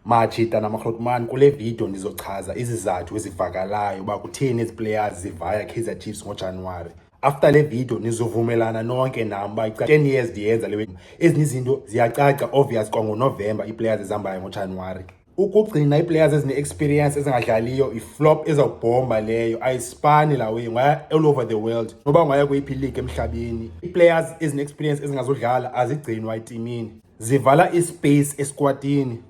Machita namaGrootman kule video ndizochaza izizathu ezivakalayo uba kutheni ezi players zivaya Kaizer Chiefs ngoJanuwari. After le video nizovumelana nonke nami uba 10 years ndiyenza le ezinye izinto ziyacaca obvious kwangoNovember iplayers ezihambayo ngoJanuwari. Ukugcina iplayers ezine-experience ezingadlaliyo iflop ezawubhomba leyo ayisipani lawe ngaya all over the world noba ngaya kweyiphi league emhlabeni. Iplayers ezine-experience ezingazodlala azigcinwa etimini, zivala ispace esquadini,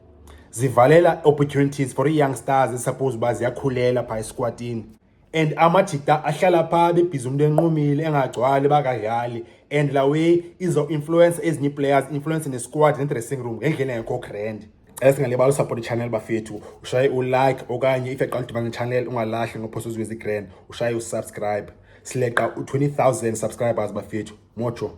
zivalela opportunities for youngsters esuppose uba ziyakhulela phaa esquadini. And amajita ahlala phaa bebhizi umuntu enqumile engagcwali bakadlali, and la way izo-influence ezinye players influence ne-squad ne-dressing room ngendlela engekho grand. Singalibali usupport i-channel bafethu, ushaye ulike okanye if yaqala udibana ne-channel ungalahli ngophosa uzwe ezi-grand, ushaye usubscribe. Sileqa u-20,000 subscribers bafethu, mocho.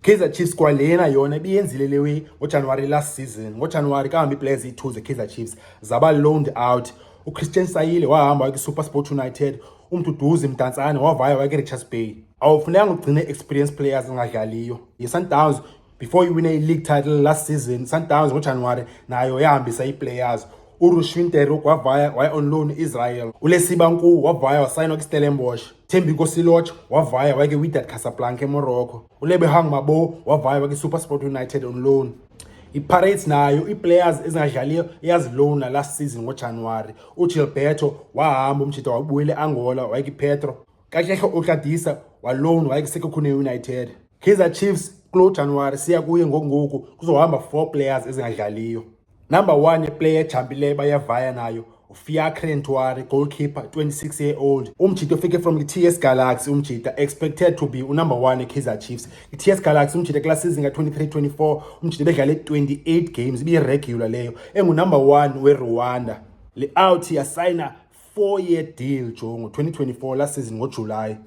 Kaizer Chiefs kwalena yona biyenzile le way ngoJanuwari last season. NgoJanuwari kahambe iplayers i-2 ze-Kaizer Chiefs zaba loaned out. uChristian Sayile wahamba wake SuperSport United, uMduduzi Mdantsane wavaya wake Richards Bay. Awufuneka ugcine experience players engadlaliyo. Sundowns before you win a league title last season, Sundowns ngoJanuwari nayo yahambisa i-players. uRushwin Teruk waya on loan Israel. uLesiba Nku wavaya wasayinwa kwiStellenbosch. Thembiko Siloch wavaya wake Wydad Casablanca eMorocco. uLebehang Mabo wavaya wake SuperSport United on loan. iPirates nayo i-players ezingadlaliyo yazilona last season ngoJanuwari. uGilberto wahamba umjita wabuyele Angola wake Petro. Katlehlo Okadisa walone wake Sekhukhune United. Kaizer Chiefs kulo Januwari siya kuye ngoku kuzohamba 4 players ezingadlaliyo. Number 1 player champion bayavaya nayo uFiacre Ntwari, goalkeeper, 26-year-old. Umjita ofike from iTS Galaxy, umjita expected to be number 1 eKaizer Chiefs. iTS Galaxy umjita class season ka-23-24, umjita bedlale 28 games, bi-regular leyo. Number 1 weRwanda. Le out yasayina 4-year deal jongo 2024 last season ngoJuly.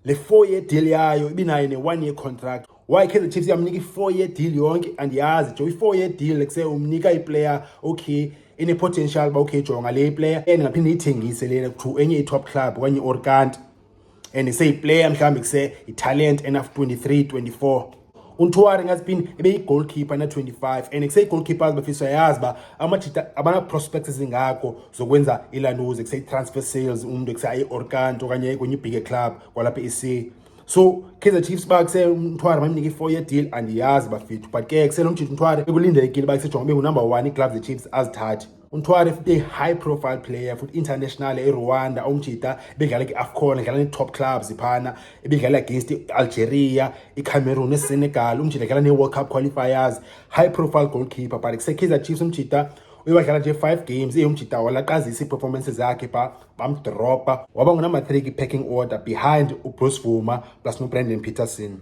Le 4-year deal yayo ibinayo ne-1-year contract. Why Kaizer Chiefs yamnika i-4-year deal yonke andiyazi jo. I-4-year deal lekuse umnika i-player okay ine-potential ba okay jonga le player engaphinde iyithengise lena to enye i-top club okanye i-Orkant, and seyiplayer mhlawumbe kuse i-talent enough 23-24. uNtwari ngaziphinde ebe yi-goalkeeper na-25, and kuse-goalkeepers bafisa yazi ba amajita abana-prospects ezingako zokwenza ilanduze kuse-transfer sales umuntu kuse ayi-Orkant okanye kwenye i-bigger club kwalapha e-SA. So Kaizer Chiefs bakuse uNtwari bamnika i-4-year deal andiyazi bafethu, but ke kuse nomjita uNtwari ekulindelekile bakuse jonga ube number 1 i-club ze-Chiefs azithathe. uNtwari futhi high profile player futhi international eRwanda, umjita bedlala i-AFCON, edlala ne-top clubs phana, ebedlala against i-Algeria, iCameroon neSenegal, umjita edlala ne-World Cup qualifiers, high profile goalkeeper. But kuse Kaizer Chiefs umjita uyadlala nje 5 games umjita walaqazisa i-performances zakhe pha bamdropa waba ngu-number 3 ki-pecking order behind uBruce Vuma plus noBrandon Peterson.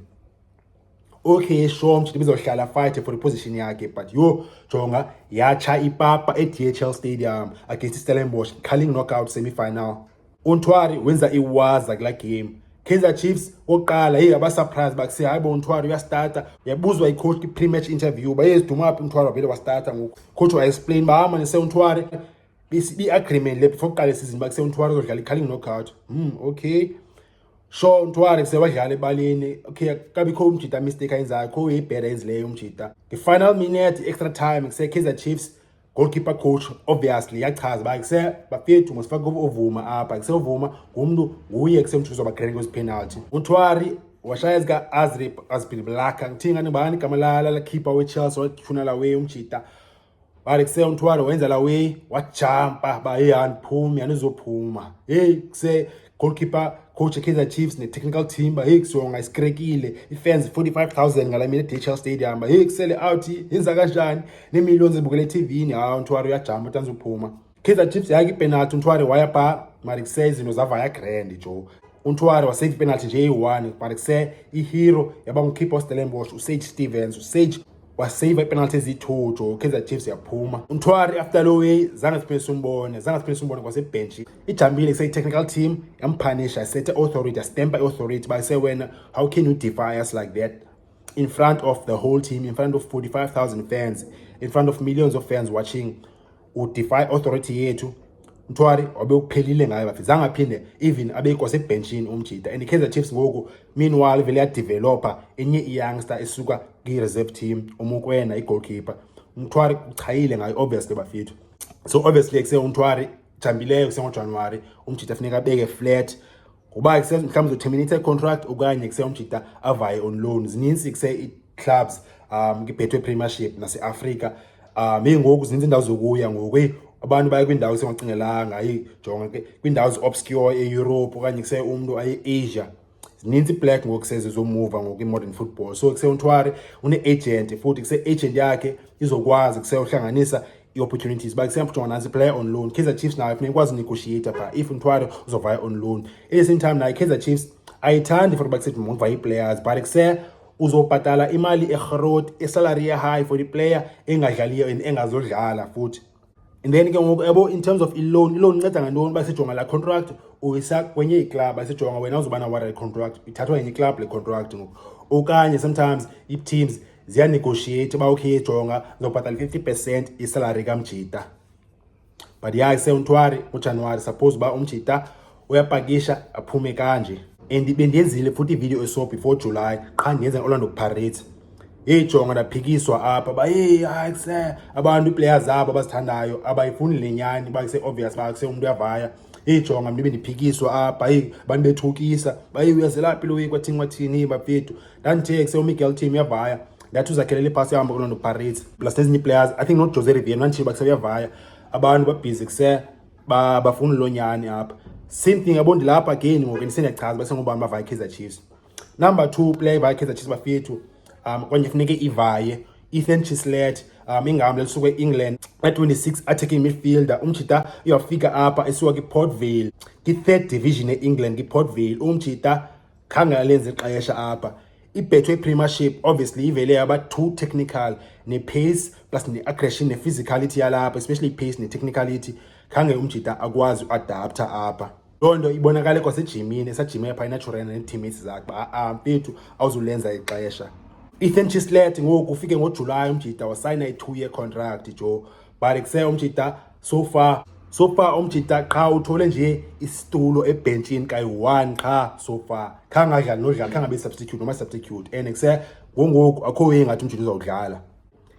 Okay sure umjita bezohlala fight for the position yakhe, but yo jonga yacha ipapa eDHL Stadium against iStellenbosch, calling knockout semi-final. uNtwari wenza iwaza kula game. Kaizer Chiefs oqala aba-surprise bakuse hayi bo uNtwari uyastarta. Yabuzwa i-coach ki-pre-match interview ba yeziduma apha uNtwari wavele wastarta ngoku. Coach wa-explain ba hamba nese uNtwari bi-agreement le before kuqala season bakuse uNtwari uzodlala i-calling knockout. Okay sure uNtwari kuse wadlala ebaleni. Okay kabikho umjita mistake ayenzayo kho uyibhera enzileyo umjita. The-final minute extra time kuse Kaizer Chiefs goalkeeper coach obviously yachaza ba kuse bafethu ngosifaka ovuma apha kuse ovuma ngumuntu nguye kuse umthuzo bagrand kwezi penalty. uNtwari washaya zika Azrip Blaka ngithinga nibani igama la keeper we-Chelsea wathuna la way umjita. Bale kuse uNtwari wenza la way wajumpa ba phumi yanizophuma. Kuse goalkeeper coach eKaizer Chiefs ne-technical team ba kusonga isikrekile i-fans 45,000 ngala mina eDHL Stadium ba kusele out yenza kanjani ne-millions ebukele TV-ni. uNtwari uyajumpa utanza uphuma. Kaizer Chiefs yake i-penalty uNtwari waya pha mari kuse izinto zavaya grand jo. uNtwari wasave i-penalty nje eyi-1, but kuse i-hero yaba ngukeeper waStellenbosch uSage Stevens. uSage wasave i-penalty ezi-2 jo. Kaizer Chiefs yaphuma. uNtwari after lo way zange siphinde simbone kwasebench. Ijambile kuse-technical team yamphanisha sethe authority yastempa i-authority bayise wena how can you defy us like that in front of the whole team, in front of 45,000 fans, in front of millions of fans watching, udefy authority yethu. uNtwari wabe uphelile ngayo bafethu, zange aphinde even abekho sebenchini umjita. And iKaizer Chiefs ngoku meanwhile vele yadeveloper enye i-youngster esuka ki-reserve team, uMokoena i-goalkeeper. umthwari uchayile ngayo obviously bafethu. So obviously kuse umthwari jambileyo kuse ngoJanuary umjita funeka abeke flat ngoba kuse mhlawumbe uzoterminate contract okanye kuse umjita avaye on loan. Zininzi kuse clubs ngibhethwe Premiership nase-Africa ngoku zininzi indawo zokuya ngoku abantu baye kwindawo sengacingelanga ayijonga ke kwindawo obscure e-Europe okanye kuse umuntu aye-Asia. Zininzi black ngoku sezizomova ngoku i-modern football. So kuse uNthwari une-agent futhi kuse agent yakhe izokwazi kuse uhlanganisa i-opportunities ba kuse mjonga nansi player on loan. Kaizer Chiefs nayo funeka ikwazi negotiate pha if uNthwari uzovaya on loan. At the same time nayo Kaizer Chiefs ayithandi for bakusethi mongivaya i-players but kuse uzobhatala imali egrot salary high for the player engadlaliyo and engazodlala futhi. And then ke ngoku yabo in terms of loan inceda ngantoni basejonga la contract uyisa kwenye iclub basejonga wena uzobana wara contract ithathwa yenye club le contract ngoku okanye sometimes i-teams ziya negotiate ba okay jonga ngizobhatala 50% isalary kaMjita. But yeah kuse uNthwari ngoJanuary suppose ba uMjita uyapakisha aphume kanje. And bendiyenzile futhi video eso before July qha ndenza Orlando Pirates jonga ndaphikiswa apha ba kuse abantu i-players zabo abazithandayo abayifuni lenyani ba kuse obvious ba kuse umuntu uyavaya jonga mna bendiphikiswa apha abantu bethukisa ba uyazelaphi lo week wathini bafethu ndandithe kuse uMiguel team uyavaya ndathi uzakhelela iphasi yahamba Orlando Pirates plus nezinye players I think not Jose Riviere nantshi bakuse uyavaya abantu babhizi kuse bafuna lonyani apha. Same thing yabo ndilapha again ngoku ndisendiyachaza base ngoba bavaya Kaizer Chiefs. Number 2 player vaya Kaizer Chiefs bafethu kwanje funeke ivaye Ethan Chislet ingambile lisuke eEngland 26 attacking midfielder umjita uyafika apha esuka kiPort Vale ki-3rd division eEngland kiPort Vale. Umjita khangalenze ixesha apha ibhethwe Premiership obviously ivele yaba too technical ne-pace plus ne-aggression ne-physicality yalapha especially pace ne-technicality khange umjita akwazi uadapter apha. Loo nto ibonakale kwasejimini esajime apha i-natural ne-teammates zakhe mfethu awuzulenza ixesha. Ethan Chislet ngoku ufike ngoJuly umjita wasayina i-2-year contract jo but kuse umjita so far umjita qha uthole nje isitulo ebenchini kayi-1 qha so far khangadlali nodlala khangabe substitute noma substitute and kuse ngoku akho way ngathi umjita uzawudlala.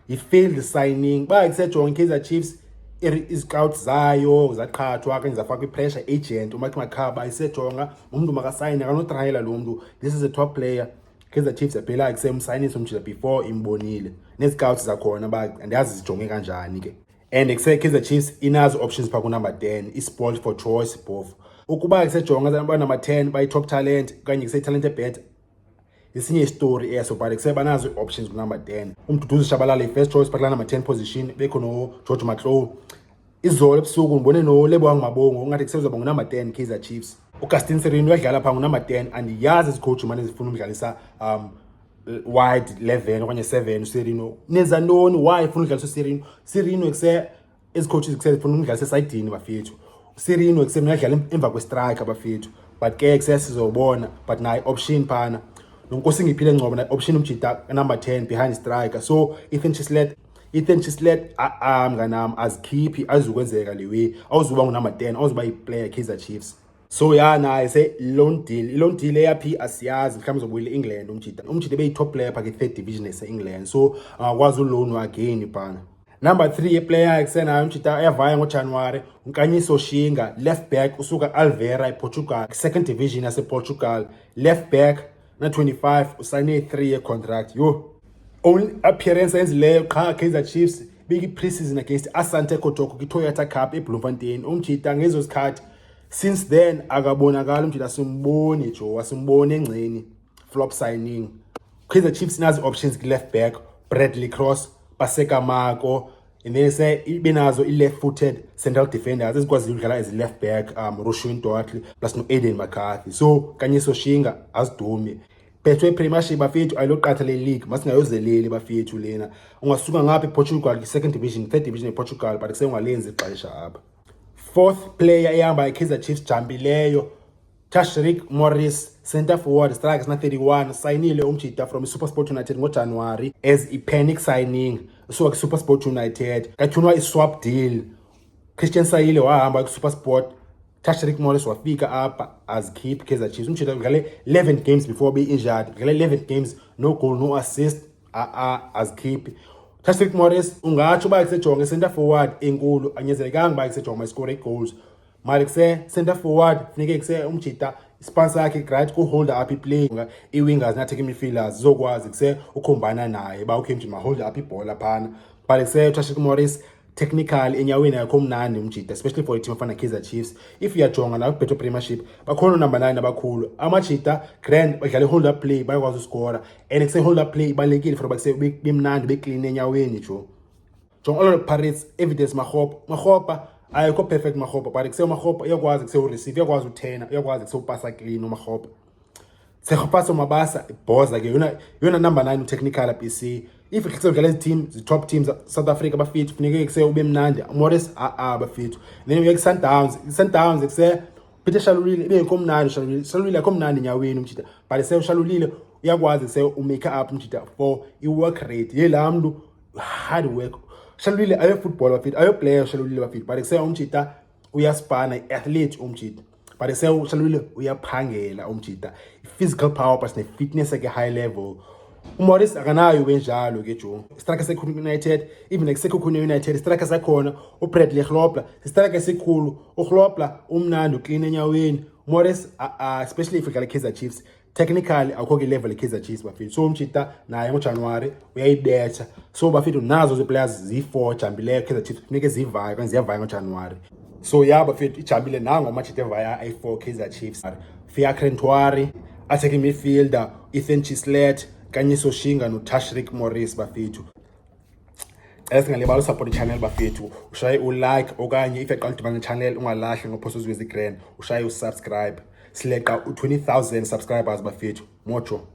I-failed signing ba kuse jonga Kaizer Chiefs i-scouts zayo zaqhathwa kanye zafakwa i-pressure agent uMark Makhaba isejonga umuntu makasayine akanotrayela lo muntu this is a top player. Kaizer Chiefs yaphela kuse umsayinisi umjita before imbonile ne-scouts zakhona ba andiyazi zijonge kanjani ke. And kuse Kaizer Chiefs inazo options pha ku-number 10 i-sport for choice both ukuba kusejonga ba number 10 bayi-top talent okanye kuse-talent ebet isinye istory eso but kuse banazo options ku-number 10 uMduduzi Shabalala i-first choice pha number 10 position bekho no-George Maklow. Izolo ebusuku ngibone noLebohang Mabongo ungathi kusezoba ngu-number 10 Kaizer Chiefs. uGustin Sereni uyadlala pha ngu-number 10 andiyazi izicoach manje zifuna umdlalisa wide 11 okanye 7 uSerino nenza ntoni why ifuna udlalisa uSerino. Serino kuse izicoaches kuse zifuna umdlalisa esayidini bafethu. Serino kuse uyadlala emva kwestriker bafethu but ke kuse sizobona but nayo option phana noNkosi ngiphile Ngcobo na option umjita number 10 behind striker. So Ethan Chislet mnganami azikhiphi azukwenzeka lewe awuzuba ngu-number 10 awuzuba yi-player Kaizer Chiefs. So yeah naye se-loan deal eyaphi asiyazi mhlawumbe uzobuyela e-England umjita beyi-top player pha ke-3rd division ese-England so angakwazi uloan again phana. Number 3 yeplayer kusenayo umjita uyavaya ngoJanuary uNkanyiso Shinga left back usuka Alvera ePortugal 2nd division yasePortugal left back na 25 usayine 3-year contract only appearance enzileyo qha Kaizer Chiefs biki pre-season against Asante Kotoko ki-Toyota Cup eBloemfontein. Umjita ngezo sikhathi since then akabonakala umjita simboni jo wasimbone engceni flop signing. Kaizer Chiefs nazi options ki-left back Bradley Cross Paseka Mako and then benazo i-left footed central defenders ezikwaziyo ukudlala as left back Rushwin Dotley plus no Aiden McCarthy. So Kanyiso Shinga azidumi bethwe Premiership bafethu ayiloqatha le league masingayozeleli bafethu lena ungasuka ngapha ePortugal i-2nd division 3rd division ePortugal but kuse ungalenzi ixesha apha. 4th player ehamba iKaizer Chiefs jambileyo Tashreeq Morris center forward strikers na 31 sayinile umjita from iSuperSport United ngoJanuary as i-panic signing usuka kwiSuperSport United kathunwa i-swap deal. Christian Sayile wahamba kwiSuperSport Tashreeq Morris wafika apha azikhiphi Kaizer Chiefs. Umjita udlale 11 games before be injured udlale 11 games no goal no assist azikhiphi. Patrick Morris ungatsho uba kusejonge center forward enkulu anyezelekanga uba kusejonge score goals mali kuse center forward funeke kuse umjita sponsor yakhe great ku hold up iplay i-wingers nathi midfielders zokwazi kuse ukhombana naye ba ukhe mjima hold up ibhola phana but kuse Patrick Morris technical enyaweni yakho mnandi umjita especially for a team ofana Kaizer Chiefs. If uyajonga na Betro Premiership bakhona number 9 abakhulu amajita grand badlala hold up play bayakwazi uscore and kuse hold up play ibalekile for bakuse bemnandi beclean enyaweni jo jonga Orlando Pirates evidence Makgopa ayikho perfect Makgopa but kuse Makgopa uyakwazi kuse receive uyakwazi uthena uyakwazi kuse upasa clean Makgopa sekhopaso mabasa ibhoza ke yona number 9 technical PC. If kuse udlala team the top teams South Africa bafit funeke kuse ube mnandi Morris bafit then uye Sundowns kuse Peter Shalulile bengekho mnandi Shalulile akho mnandi nyaweni umjita but se Shalulile uyakwazi kuse umake up umjita for i-work rate yelamntu hard work Shalulile ayo football bafit ayo player Shalulile bafit but kuse umjita uyaspana athlete umjita but kuse Shalulile uyaphangela umjita physical power plus ne fitness at a high level. Morris akanayo wenjalo ke jo striker sekhulu United even like sekhulu United striker sakhona uBradley Hlopla striker sekhulu uHlopla umnandi uclean enyaweni Morris especially if ukala Kaizer Chiefs technically akho ke level Kaizer Chiefs bafit so umjita naye ngoJanuary uyayibetha so bafit nazo ze players zi4 jambileyo Kaizer Chiefs funeke zivaya kanti ziyavaya ngoJanuary so yaba bafit ijambile nango amajita evaya i4 Kaizer Chiefs Fiacre Ntwari attacking midfielder Ethan Chislet kanye Soshinga no Tashrik Morris bafethu esingalibala support channel bafethu ushaye like okanye if yaqala udibana channel ungalahli ngophoso zwe grand ushaye usubscribe sileqa u 20,000 subscribers bafethu mocho.